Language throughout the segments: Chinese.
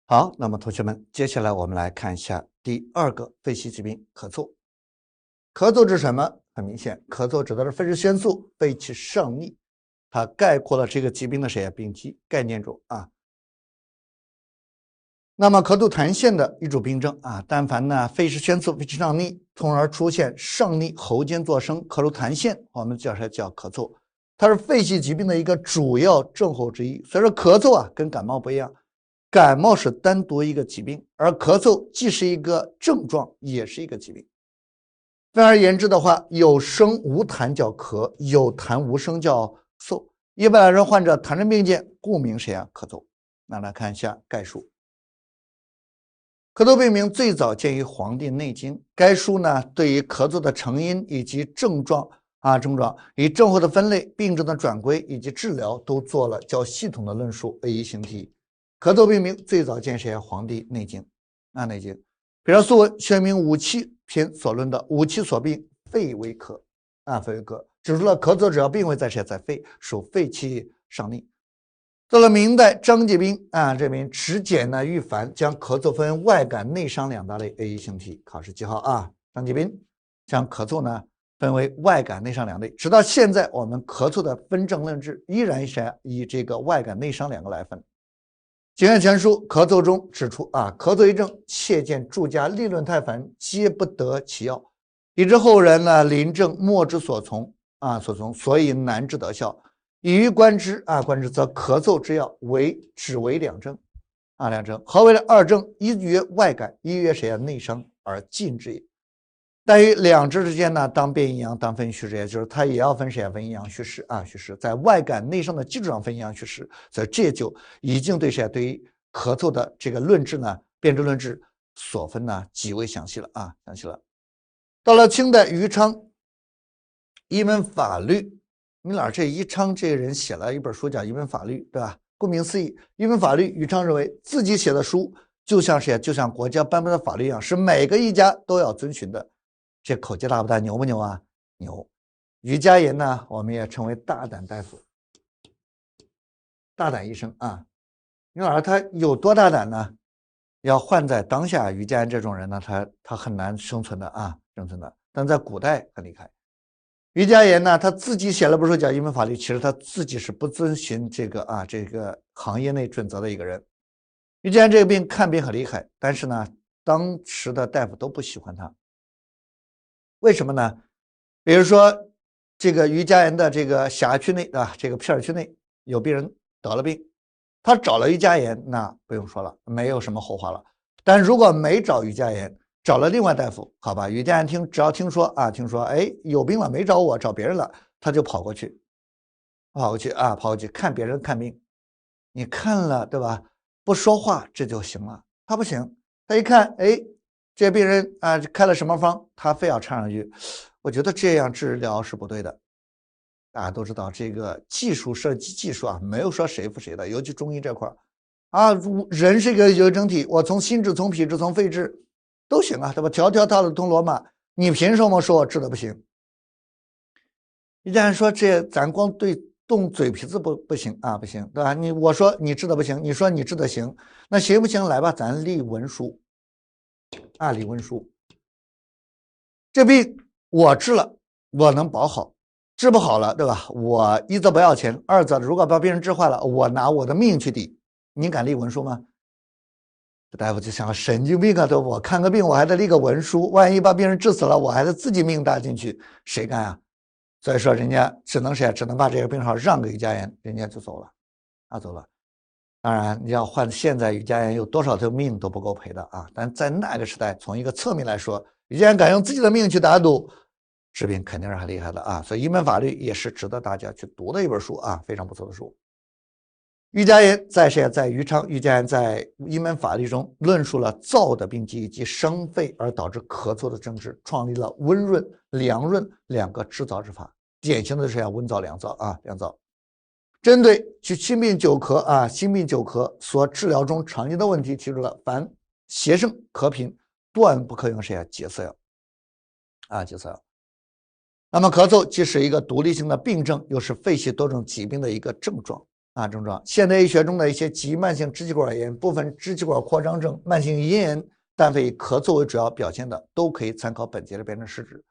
好，那么同学们，接下来我们来看一下第二个肺系疾病——咳嗽。咳嗽指什么？很明显，咳嗽指的是肺支腺素肺气上逆，它概括了这个疾病的病机概念中啊。那么咳吐痰腺的一组病症啊，但凡呢肺支腺素肺气上逆，从而出现上逆喉间作声、咳出痰腺，我们叫咳嗽。它是肺系疾病的一个主要症候之一。所以说咳嗽啊跟感冒不一样。感冒是单独一个疾病，而咳嗽既是一个症状，也是一个疾病。分而言之的话，有声无痰叫咳，有痰无声叫嗽。一般来说，患者痰症并见，故名咳嗽。那来看一下概述。咳嗽病名最早见于《黄帝内经》，该书呢对于咳嗽的成因以及症状以症候的分类、病症的转归以及治疗都做了较系统的论述，A 一形题。咳嗽病名最早见《黄帝内经》内经，比如素文《宣明五气篇》所论的五气所病，肺为咳肺为咳，指出了咳嗽主要病位在肺，属肺气上逆。到了明代，张继斌这名持简呢愈繁，将咳嗽分外感内伤两大类。A 一形题，考试记号张继斌将咳嗽呢分为外感内伤两类，直到现在，我们咳嗽的分症论治依然是以这个外感内伤两个来分。景岳全书咳嗽中指出咳嗽一症，切见注加立论太繁，皆不得其要，以致后人呢临症莫之所从所以难治得效。以于观之则咳嗽之要只为两症两症。何为二症？一曰外感，一曰内伤而尽之也。但于两者之间呢，当辨阴阳，当分虚实，也就是它也要分分阴阳虚实虚实，在外感内伤的基础上分阴阳虚实，所以这就已经对于咳嗽的这个论治呢，辨证论治所分呢极为详细了到了清代，余昌《一门法律》，你老这余昌这个人写了一本书叫《一门法律》，对吧？顾名思义，《一门法律》，余昌认为自己写的书就像国家颁布的法律一样，是每个一家都要遵循的。这口气大不大？牛不牛啊？牛。余家言呢，我们也称为大胆大夫、大胆医生你老师他有多大胆呢？要换在当下，余家言这种人呢，他很难生存的但在古代很厉害。余家言呢，他自己写了本书叫《一门法律》，其实他自己是不遵循这个行业内准则的一个人。余家言这个病看病很厉害，但是呢，当时的大夫都不喜欢他。为什么呢？比如说这个余家言的这个辖区内这个片区内有病人得了病，他找了余家言，那不用说了，没有什么后话了。但如果没找余家言，找了另外大夫，好吧，余家言只要听说有病了，没找我，找别人了，他就跑过去看别人看病。你看了对吧？不说话这就行了，他不行，他一看这病人开了什么方，他非要插上去，我觉得这样治疗是不对的。大家都知道这个涉及技术没有说谁服谁的，尤其中医这块人是一个有整体，我从心治、从脾治、从肺治都行对吧？条条大路通罗马，你凭什么说我治的不行？你既然说这咱光动嘴皮子不行不行，对吧？我说你治的不行，你说你治的行，那行不行？来吧，咱立文书立文书。这病我治了，我能保好，治不好了，对吧？我一则不要钱，二则如果把病人治坏了，我拿我的命去抵。你敢立文书吗？这大夫就想神经病对吧？我看个病我还得立个文书，万一把病人治死了，我还得自己命搭进去，谁干所以说人家只能把这个病号让给余家言，人家就走了走了。当然你要换现在余家言有多少条命都不够赔的但在那个时代，从一个侧面来说，余家言敢用自己的命去打赌，治病肯定是很厉害的所以一门法律也是值得大家去读的一本书非常不错的书。余家言在余昌，余家言在一门法律中论述了燥的病机以及伤肺而导致咳嗽的症治，创立了温润、凉润两个治燥之法，典型的是温燥、凉燥凉燥。针对心病久咳所治疗中常见的问题，提出了凡邪盛咳频，断不可用结色药结色药。那么咳嗽既是一个独立性的病症，又是肺系多种疾病的一个症状。症状。现代医学中的一些急慢性支气管炎、部分支气管扩张症、慢性咽炎、单肺以咳嗽为主要表现的，都可以参考本节的辩证施治。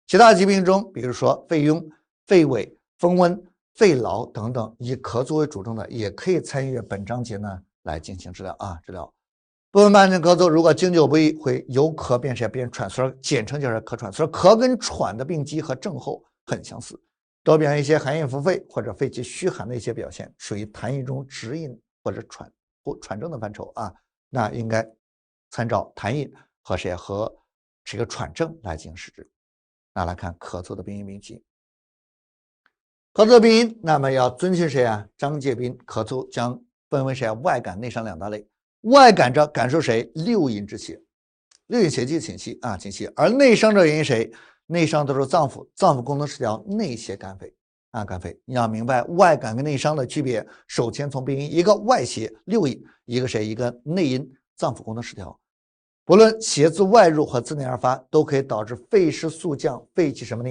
其他疾病中，比如说肺痈、肺痿、风温、肺痨等等，以咳嗽为主症的，也可以参与本章节呢来进行治疗治疗。部分慢性咳嗽如果经久不愈，会由咳变痰变喘，所以简称就是咳喘。所以咳跟喘的病机和症候很相似，多表现一些寒饮腹肺或者肺气虚寒的一些表现，属于痰液中直饮或者喘症的范畴那应该参照痰饮和这个喘症来进行施治。那来看咳嗽的病因病机。咳嗽的病因，那么要遵循谁张介宾咳嗽将分为外感内伤两大类。外感者感受谁？六淫之气，六淫邪气侵袭侵袭。而内伤者原因谁？内伤都是脏腑功能失调，内邪肝肺肝肺。你要明白外感跟内伤的区别，首先从病因，一个外邪六淫，一个谁？一个内因脏腑功能失调。不论邪自外入或自内而发，都可以导致肺湿速降，肺气上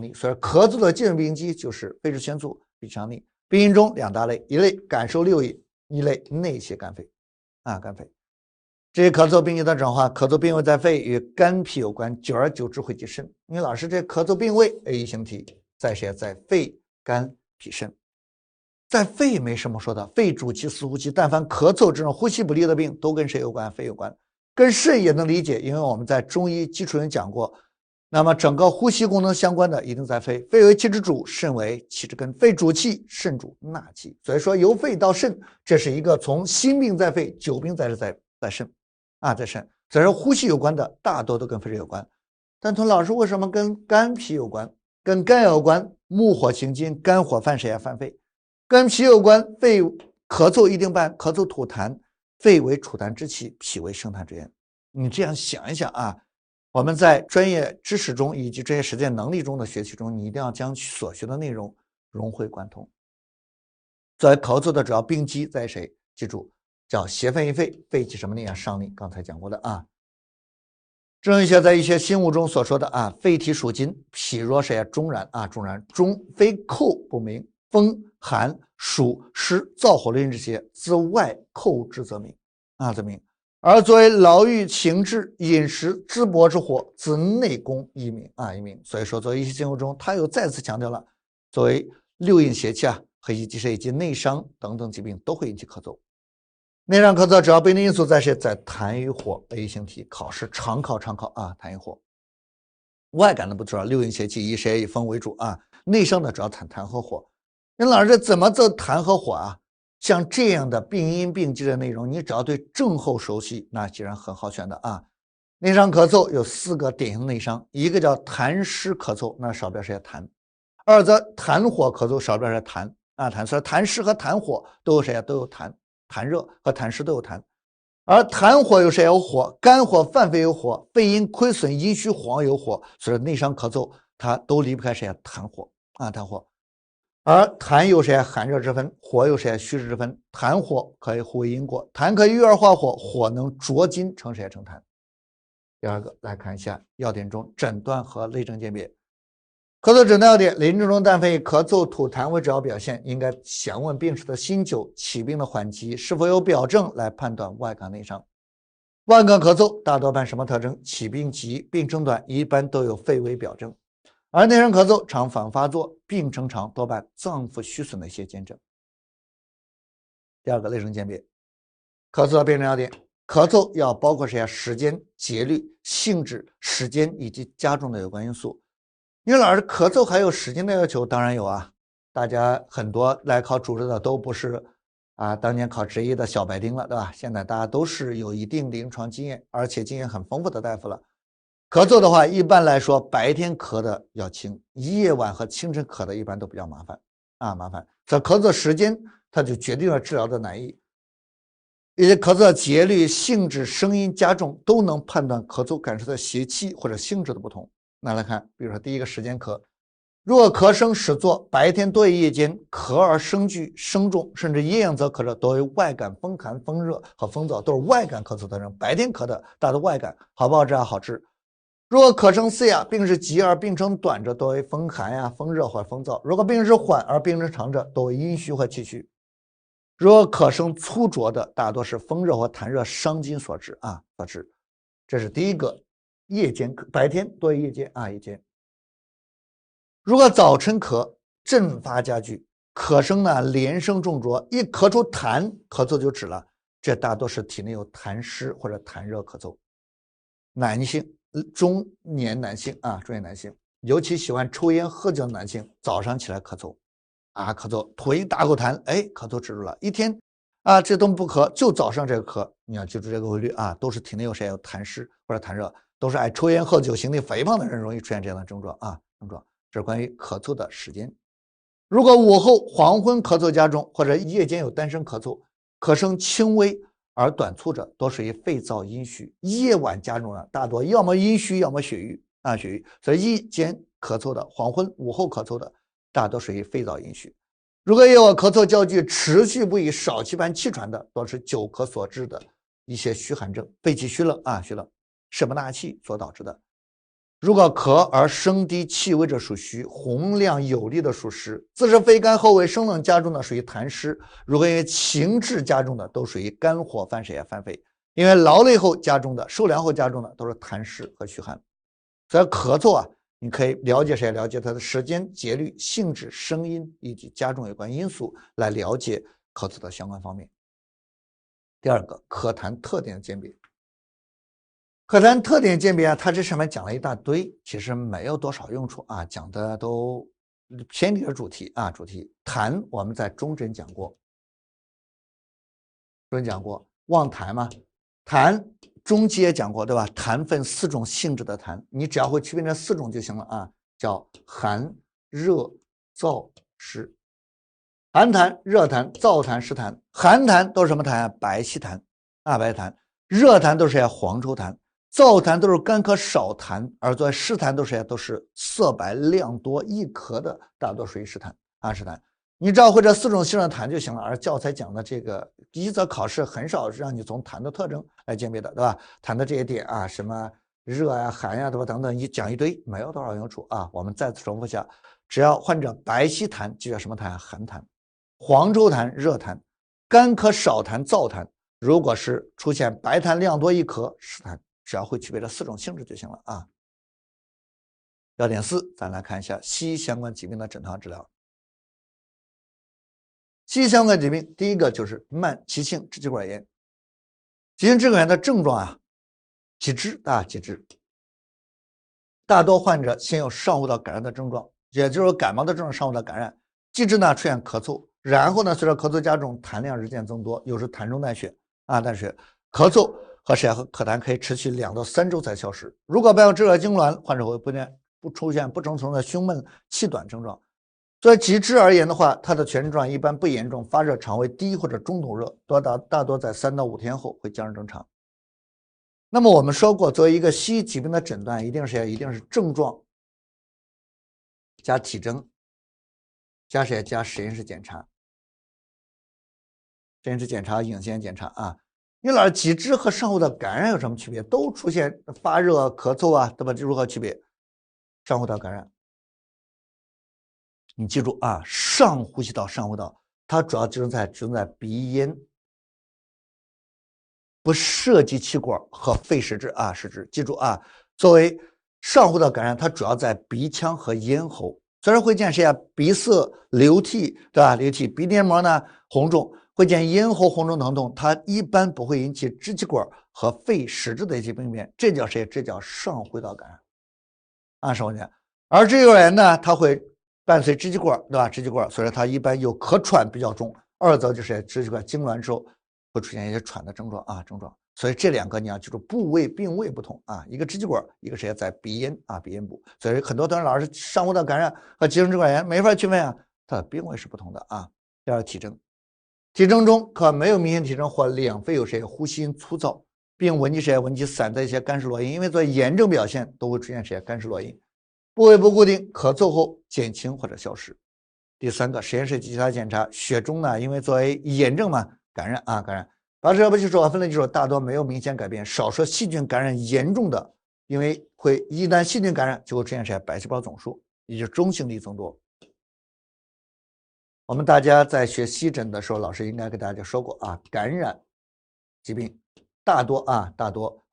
逆。所以咳嗽的基本病因机就是肺湿宣促，肺气上逆。病因中两大类，一类感受六淫，一类内邪肝肺肝肺。这些咳嗽病因的转化，咳嗽病位在肺，与肝脾有关，久而久之会及肾。因为老师这咳嗽病位 A 型题在谁？在肺、肝、脾、肾。在肺没什么说的，肺主气司呼吸，但凡咳嗽这种呼吸不利的病，都跟谁有关？肺有关。跟肾也能理解，因为我们在中医基础上讲过，那么整个呼吸功能相关的一定在肺，肺为气之主，肾为气之根，肺主气，肾主纳气。所以说由肺到肾，这是一个从心病在肺，久病在肾在肾。所以说呼吸有关的大多都跟肺有关。但童老师为什么跟肝脾有关？跟肝有关，木火行金，肝火犯谁犯肺。跟脾有关，肺咳嗽一定伴咳嗽吐痰，肺为储痰之器，脾为生痰之源。你这样想一想我们在专业知识中以及这些实践能力中的学习中，你一定要将所学的内容融会贯通。作为咳嗽的主要病机在谁？记住，叫邪分于肺，肺气上逆，刚才讲过的中医学在一些新物中所说的肺体属金，脾若谁中然中非寇不明，风寒暑湿燥火论之邪，自外寇之则明则明。而作为劳欲情志饮食淄博之火，自内攻一明一明。所以说作为一些经物中，他又再次强调了，作为六淫邪气和以及内伤等等疾病都会引起咳嗽。内伤咳嗽主要病因因素在谁？在痰与火 A 型题，考试常考痰与火。外感的不知道，六淫邪气以谁？以风为主内伤的主要痰和火。那老师这怎么做痰和火像这样的病因病机的内容，你只要对症候熟悉，那既然很好选的内伤咳嗽有4个典型内伤，一个叫痰湿咳嗽，那少标是痰；二则痰火咳嗽，少标是痰痰。所以痰湿和痰火都有谁？都有痰，痰热和痰湿都有痰。而痰火有谁？有火，肝火犯肺有火，肺阴亏损阴虚黄有火，所以内伤咳嗽它都离不开谁？痰火痰火。而痰有谁？寒热之分，火有谁？虚实之分。痰火可以互为因果，痰可以郁而化火，火能浊金成谁？成痰。第二个来看一下要点中诊断和类证鉴别。咳嗽诊断要点：临床中但非以咳嗽吐痰为主要表现，应该详问病史的新旧、起病的缓急，是否有表证来判断外感内伤。外感咳嗽大多伴什么特征？起病急，病程短，一般都有肺为表证。而内伤咳嗽常反发作，病程长，多伴脏腑虚损的一些见证。第二个类证鉴别，咳嗽的辨证要点：咳嗽要包括谁时间、节律、性质、时间以及加重的有关因素。因为老师咳嗽还有时间的要求，当然有大家很多来考主治的都不是当年考执业的小白丁了，对吧？现在大家都是有一定临床经验，而且经验很丰富的大夫了。咳嗽的话，一般来说白天咳的要轻，夜晚和清晨咳的一般都比较麻烦麻烦。这咳嗽时间它就决定了治疗的难易，一些咳嗽的节律、性质、声音加重都能判断咳嗽感受的邪气或者性质的不同。那来看，比如说第一个时间咳，如果咳声始作，白天多于夜间，咳而声巨声重，甚至夜阳则咳者，多为外感风寒、风热和风燥，都是外感咳嗽特征。白天咳的大多外感，好不好治好治。如果咳声嘶哑，病是急而病程短者，多为风寒风热或风燥；如果病是缓而病程长者，多为阴虚或气虚。如果咳声粗浊的，大多是风热或痰热伤津所致啊所致。这是第一个，夜间白天多于夜间啊夜间。如果早晨咳，阵发加剧，咳声呢连声重浊，一咳出痰，咳嗽就止了，这大多是体内有痰湿或者痰热咳嗽。男性，中年男性啊，中年男性，尤其喜欢抽烟喝酒的男性，早上起来咳嗽啊，咳嗽吐一大口痰，哎，咳嗽止住了，一天啊这都不咳，就早上这个咳，你要记住这个规律啊，都是体内有谁有痰湿或者痰热，都是爱抽烟喝酒、形体肥胖的人容易出现这样的症状啊症状。这是关于咳嗽的时间。如果午后、黄昏咳嗽加重，或者夜间有单声咳嗽，咳声轻微而短促者，多属于肺燥阴虚。夜晚加重了，大多要么阴虚，要么血瘀啊血瘀。所以夜间咳嗽的、黄昏、午后咳嗽的，大多属于肺燥阴虚。如果有咳嗽较剧、持续不已、少气般气喘的，多是久咳所致的一些虚寒症，肺气虚冷啊虚冷，肾不纳气所导致的。如果咳而声低气微者属虚，洪亮有力的属实，自是肺干后为生冷加重的属于痰湿，如果因为情志加重的都属于肝火犯谁犯肺，因为劳累后加重的、受凉后加重的都是痰湿和虚寒。所以咳嗽啊，你可以了解谁？了解它的时间、节律、性质、声音以及加重有关因素，来了解咳嗽的相关方面。第二个，咳痰特点的鉴别。咳痰特点鉴别啊，它这上面讲了一大堆，其实没有多少用处啊，讲的都偏离了主题啊。主题痰我们在中诊讲过，望痰嘛，痰中期也讲过，对吧？痰分4种性质的痰，你只要会区分这4种就行了啊，叫寒、热、燥、湿。寒痰、热痰、燥痰、湿痰。寒痰都是什么痰啊？白稀痰啊，白痰。热痰都是黄臭痰。燥痰都是干咳少痰，而作为湿痰都是色白量多易咳的，大多属于湿痰啊湿痰。你只要会这4种性质的痰就行了。而教材讲的这个一则考试很少让你从痰的特征来鉴别的，对吧？痰的这些点啊，什么热呀、寒呀，对吧？等等，一讲一堆，没有多少用处啊。我们再次重复一下，只要患者白稀痰就叫什么痰？寒痰。黄臭痰、热痰。干咳少痰、燥痰。如果是出现白痰量多易咳，湿痰。只要会区别这4种性质就行了啊。要点4，咱来看一下西医相关疾病的诊断治疗。西医相关疾病，第一个就是慢急性支气管炎。急性支气管炎的症状啊，几支，大多患者先有上呼道感染的症状，也就是感冒的症状上呼道感染，继之呢出现咳嗽，然后呢随着咳嗽加重，痰量日渐增多，有时痰中带血啊，带血，咳嗽和咳痰可以持续2到3周才消失。如果伴有支气痉挛，患者会不出现不成层的胸闷、气短症状。作为急支而言的话，它的全症状一般不严重，发热肠胃低或者中等热，大多在3到5天后会降至正常。那么我们说过，作为一个西医疾病的诊断，一定是症状加体征加实验室检查，实验室检查、影像检查啊。你老师急支和上呼道感染有什么区别？都出现发热、咳嗽啊，对吧？这如何区别？上呼道感染，你记住啊，上呼吸道、上呼道，它主要集中在鼻咽，不涉及气管和肺实质啊，实质。记住啊，作为上呼道感染，它主要在鼻腔和咽喉，虽然会见谁啊？鼻塞、流涕，对吧？流涕，鼻黏膜呢红肿。会见咽喉红肿疼痛，它一般不会引起支气管和肺实质的一些病变，这叫谁？这叫上呼道感染啊，上呼道。而支气管炎呢，它会伴随支气管，对吧？支气管，所以它一般有咳喘比较重，二则就是支气管痉挛之后会出现一些喘的症状啊，所以这2个你要记住部位病位不同啊，一个支气管，一个是在鼻咽啊，鼻咽部。所以很多同学老是上呼道感染和急性支气管炎没法区分啊，它的病位是不同的啊。第二，体征。体征中可没有明显体征或两肺有呼吸音粗糙，并闻及散在一些干湿络音，因为作为炎症表现都会出现干湿络音，部位不固定，咳嗽后减轻或者消失。第3个，实验室及其他检查，血中呢，因为作为炎症嘛，感染，拔舌不去手分类技术大多没有明显改变，少说细菌感染严重的，因为一旦细菌感染就会出现白细胞总数，也就是中性粒增多。我们大家在学西诊的时候，老师应该给大家说过啊，感染疾病大多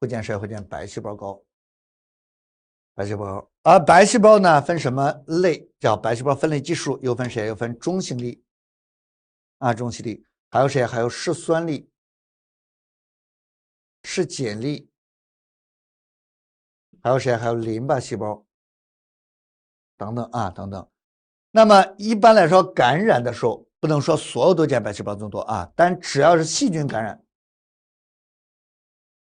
会见谁？会见白细胞高。白细胞，而白细胞呢分什么类？叫白细胞分类技术，又分谁？又分中性粒中性粒，还有谁？还有嗜酸粒、嗜碱粒，还有谁？还有淋巴细胞等等等等。那么一般来说，感染的时候不能说所有都见白细胞增多但只要是细菌感染，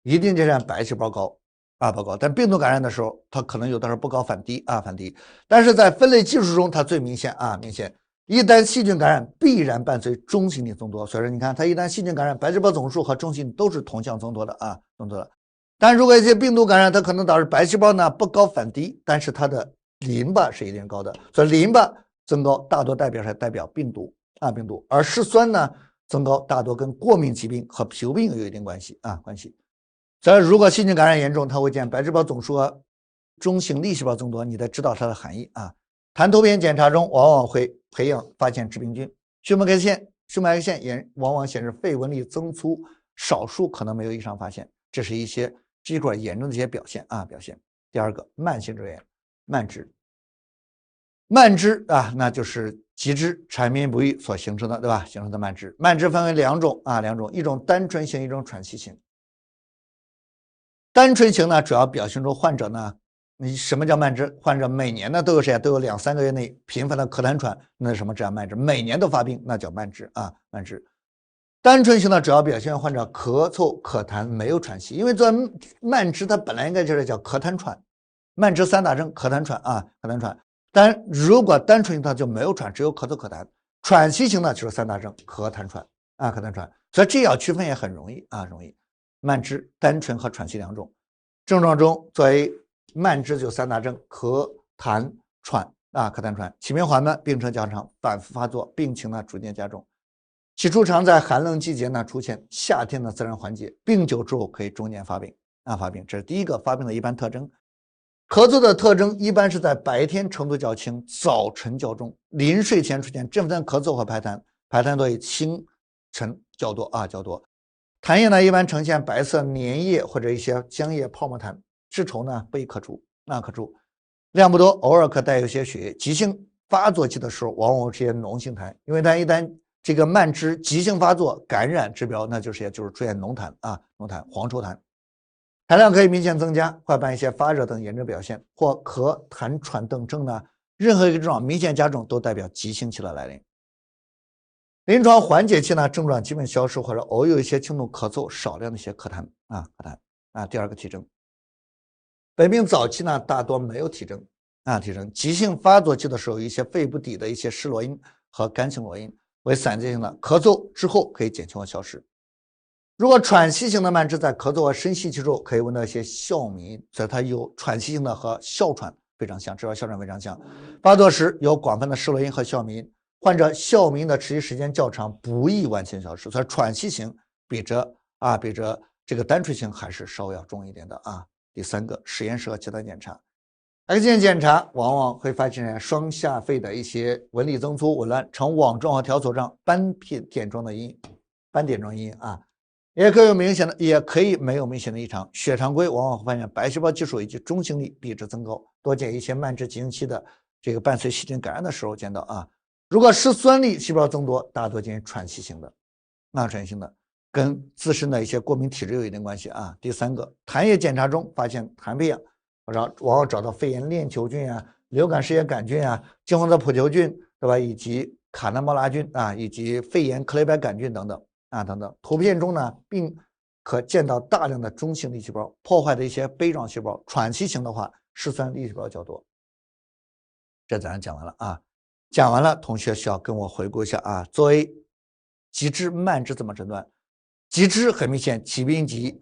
一定见白细胞高报告。但病毒感染的时候，它可能有的时候不高反低反低。但是在分类技术中，它最明显明显。一旦细菌感染，必然伴随中性粒增多。所以说，你看它一旦细菌感染，白细胞总数和中性都是同向增多的增多的。但如果一些病毒感染，它可能导致白细胞呢不高反低，但是它的淋巴是一定高的。所以淋巴增高大多代表病毒病毒，而嗜酸呢增高大多跟过敏疾病和皮肤病有一定关系关系。所以如果细菌感染严重，它会见白细胞总数和中性粒细胞增多，你得知道它的含义痰头片检查中往往会发现致病菌。血脉 X 线也往往显示肺纹理增粗，少数可能没有异常发现，这是一些支气管炎症的一些表现第二个，慢性支炎，慢支那就是急支缠绵不愈所形成的，对吧？形成的慢支。慢支分为两种一种单纯型，一种喘息型。单纯型呢，主要表现出患者呢，你什么叫慢支？患者每年呢都有谁都有2-3个月内频繁的咳痰喘，那什么这样慢支？每年都发病，那叫慢支慢支。单纯型的主要表现患者咳嗽咳痰没有喘息，因为这慢支它本来应该就是叫咳痰喘，慢支3大症：咳痰喘咳痰喘。但如果单纯型它就没有喘，只有咳嗽咳痰。喘息型的就是3大症：咳痰喘咳痰喘。所以这要区分也很容易容易。慢支、单纯和喘息两种症状中，作为慢支就3大症：咳痰喘咳痰喘。起病缓慢，病程较长，反复发作，病情呢逐渐加重。起初常在寒冷季节呢出现，夏天呢自然缓解，病久之后可以中年发病发病。这是第一个发病的一般特征。咳嗽的特征一般是在白天程度较轻，早晨较重，临睡前出现阵阵咳嗽和排痰多以清晨较多较多。痰液呢一般呈现白色粘液或者一些浆液泡沫痰，质稠呢不易咳出量不多，偶尔可带有些血液。急性发作期的时候往往是些脓性痰，因为它一旦这个慢支急性发作感染指标，那就是出现脓痰黄稠痰，痰量可以明显增加，会伴一些发热等炎症表现，或咳痰喘等症呢，任何一个症状明显加重都代表急性期的来临。临床缓解期呢，症状基本消失，或者偶有一些轻度咳嗽，少量的一些咳痰第二个体征，本病早期呢大多没有体征急性发作期的时候，一些肺部底的一些湿络因和干性络因为散结性的，咳嗽之后可以减轻或消失。如果喘息型的慢支在咳嗽和深吸气之后，可以闻到一些哮鸣，所以它有喘息型的和哮喘非常像，哮喘非常像。发作时有广泛的湿络因和哮鸣。患者哮鸣的持续时间较长，不易完全消失，所以喘息型比这这个单纯型还是稍微要重一点的第三个，实验室和其他检查 ，X 线检查往往会发现双下肺的一些纹理增粗、紊乱，呈网状和条索状斑点状的阴影也可以没有明显的异常。血常规往往会发现白细胞基数以及中性粒比值增高，多见一些慢支急性期的这个伴随细菌感染的时候见到如果嗜酸粒细胞增多，大多见喘息型的喘息型的跟自身的一些过敏体质有一定关系第三个，痰液检查中发现痰培养，往往找到肺炎链球菌流感嗜血杆菌金黄色普球菌，对吧？以及卡纳莫拉菌以及肺炎克雷伯杆菌等等等等。图片中呢，并可见到大量的中性粒细胞破坏的一些杯状细胞。喘息型的话，嗜酸粒细胞较多。这咱讲完了讲完了，同学需要跟我回顾一下作为急支慢支怎么诊断？急支很明显，疾病急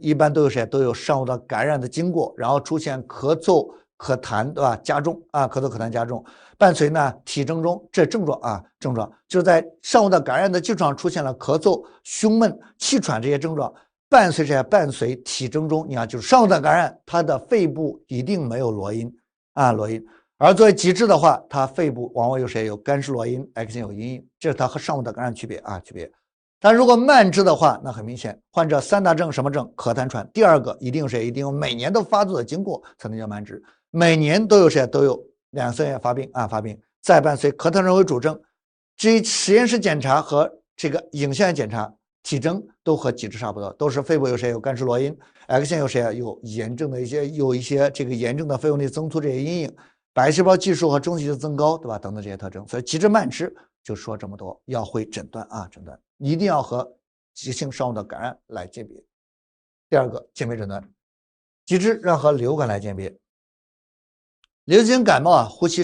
一般都有谁？都有上午的感染的经过，然后出现咳嗽、咳痰，对吧？加重咳嗽、咳痰加重，伴随呢体征中这症状就是在上午的感染的基础上出现了咳嗽、胸闷、气喘这些症状，伴随体征中，你看就是上午的感染，它的肺部一定没有罗音而作为极致的话，它肺部往往有谁有干湿罗因 ，X 线有阴影，这是它和上午的感染区别啊区别。但如果慢支的话，那很明显，患者3大症什么症？咳痰喘。第二个一定有谁？一定有每年都发作的经过才能叫慢支，每年都有谁？都有2、3月发病啊发病，再伴随咳痰喘为主症。至于实验室检查和这个影像检查，体征都和极致差不多，都是肺部有谁有干湿罗因 ，X 线有谁啊？有炎症的有一些这个炎症的肺动力增粗这些阴影，白细胞计数和中性的增高，对吧？等等这些特征。所以极致慢支就说这么多，要会诊断啊，诊断一定要和急性上呼的感染来鉴别。第二个鉴别诊断，极致让和流感来鉴别。流行感冒啊，呼吸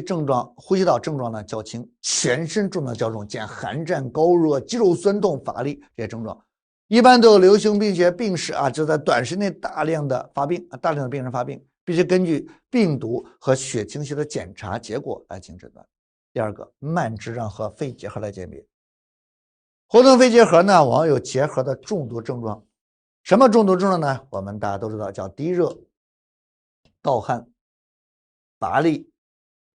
道症状呢较轻，全身症状较重，见寒战、高热、肌肉酸痛、乏力这些症状，一般都有流行病学病史啊，就在短时间内大量的病人发病，必须根据病毒和血清学的检查结果来进行诊断。第二个，慢支让和肺结核来鉴别。活动肺结核呢，往往有结核的中毒症状。什么中毒症状呢？我们大家都知道，叫低热、盗汗、乏力、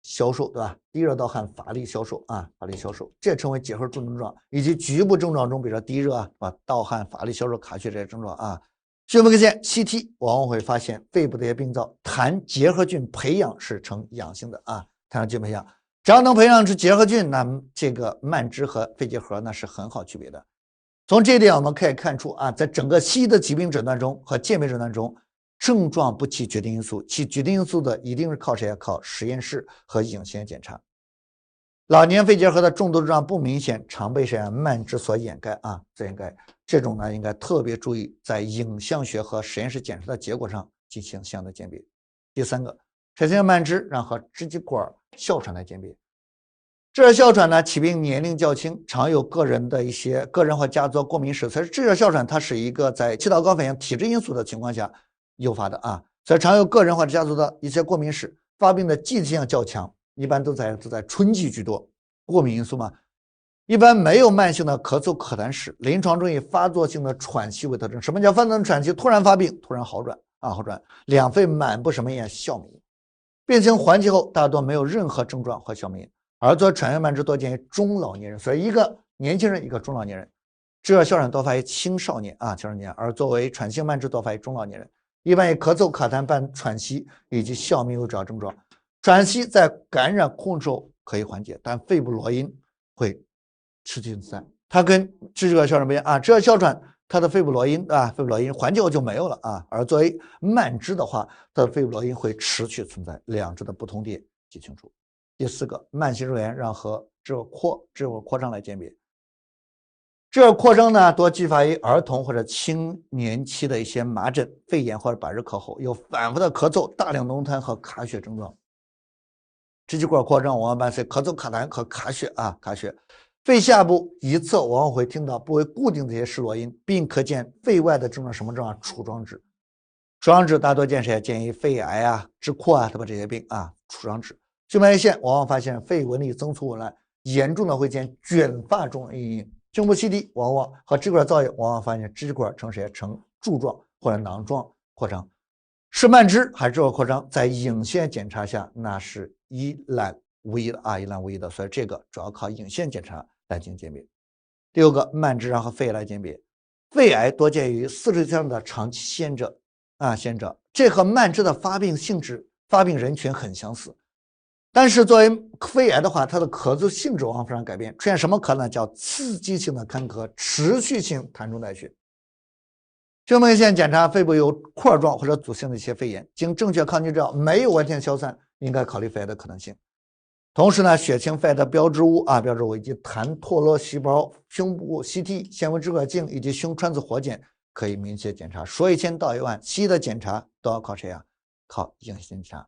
消瘦，对吧？低热盗汗、乏力、消瘦啊，乏力消瘦，这称为结核中毒症状。以及局部症状中，比如说低热啊、盗汗、乏力、消瘦、卡血这些症状啊。血膜线 CT 往往会发现肺部的一些病灶，痰结核菌培养是呈阳性的啊，痰菌培养。只要能培养出结核菌，那这个慢支和肺结核那是很好区别的。从这一点我们可以看出啊，在整个西医的疾病诊断中和鉴别诊断中，症状不起决定因素，起决定因素的一定是靠谁啊？靠实验室和影像检查。老年肺结核的中毒症状不明显，常被谁啊？慢支所掩盖啊，所掩盖。这种呢，应该特别注意在影像学和实验室检查的结果上进行相应的鉴别。第三个，产生慢支让和支气管哮喘来鉴别。支气哮喘呢，起病年龄较轻，常有个人或家族过敏史。所以支气哮喘它是一个在气道高反应体质因素的情况下诱发的啊，所以常有个人或者家族的一些过敏史，发病的季节性较强，一般都在春季居多。过敏因素嘛，一般没有慢性的咳嗽咳痰史，临床中以发作性的喘息为特征。什么叫发作性喘息？突然发病，突然好转，两肺满布什么炎？哮鸣。病情缓解后，大多没有任何症状和哮鸣。而作为喘息慢支多见于中老年人，所以一个年轻人，一个中老年人。支气哮喘多发于青少年，而作为喘息慢支多发于中老年人，一般以咳嗽、咳痰伴喘息以及哮鸣为主要症状。喘息在感染控制后可以缓解，但肺部罗音会持续存在。它跟支气管哮喘不一样啊，支气哮喘它的肺部罗音肺部罗音缓解后就没有了啊，而作为慢支的话，它的肺部罗音会持续存在，两者的不同点记清楚。第四个，慢性肉炎让和支气扩张来鉴别。支气扩张呢，多继发于儿童或者青年期的一些麻疹、肺炎或者百日咳后，有反复的咳嗽、大量浓痰和卡血症状。支气管扩张往往伴随咳嗽、卡痰和卡血。肺下部一侧往往会听到不为固定的一些失落音，并可见肺外的症状什么症状？杵状指。杵状指大多见谁？见于肺癌支扩对吧？这些病杵状指。胸脉线往往发现肺纹理增粗紊乱，严重的会见卷发中的阴影。胸部 CT 往往和支气管造影往往发现支气管呈柱状或者囊状扩张。是慢支还是支气扩张？在影像检查下，那是一览无遗的所以这个主要靠影像检查来进行鉴别。第六个，慢支让和肺癌来鉴别。肺癌多见于40岁以上的长期吸烟者，这和慢支的发病性质、发病人群很相似。但是作为肺癌的话，它的咳嗽性质往往发生改变，出现什么咳呢？叫刺激性的干咳，持续性痰中带血。胸膜线检查肺部有块状或者阻性的一些肺炎，经正确抗菌治疗没有完全消散，应该考虑肺癌的可能性。同时呢，血清肺癌的标志物以及痰唾落细胞、胸部 CT、纤维支管镜以及胸穿刺活检可以明确检查。说一千道一万，西医的检查都要靠谁啊？靠影像检查。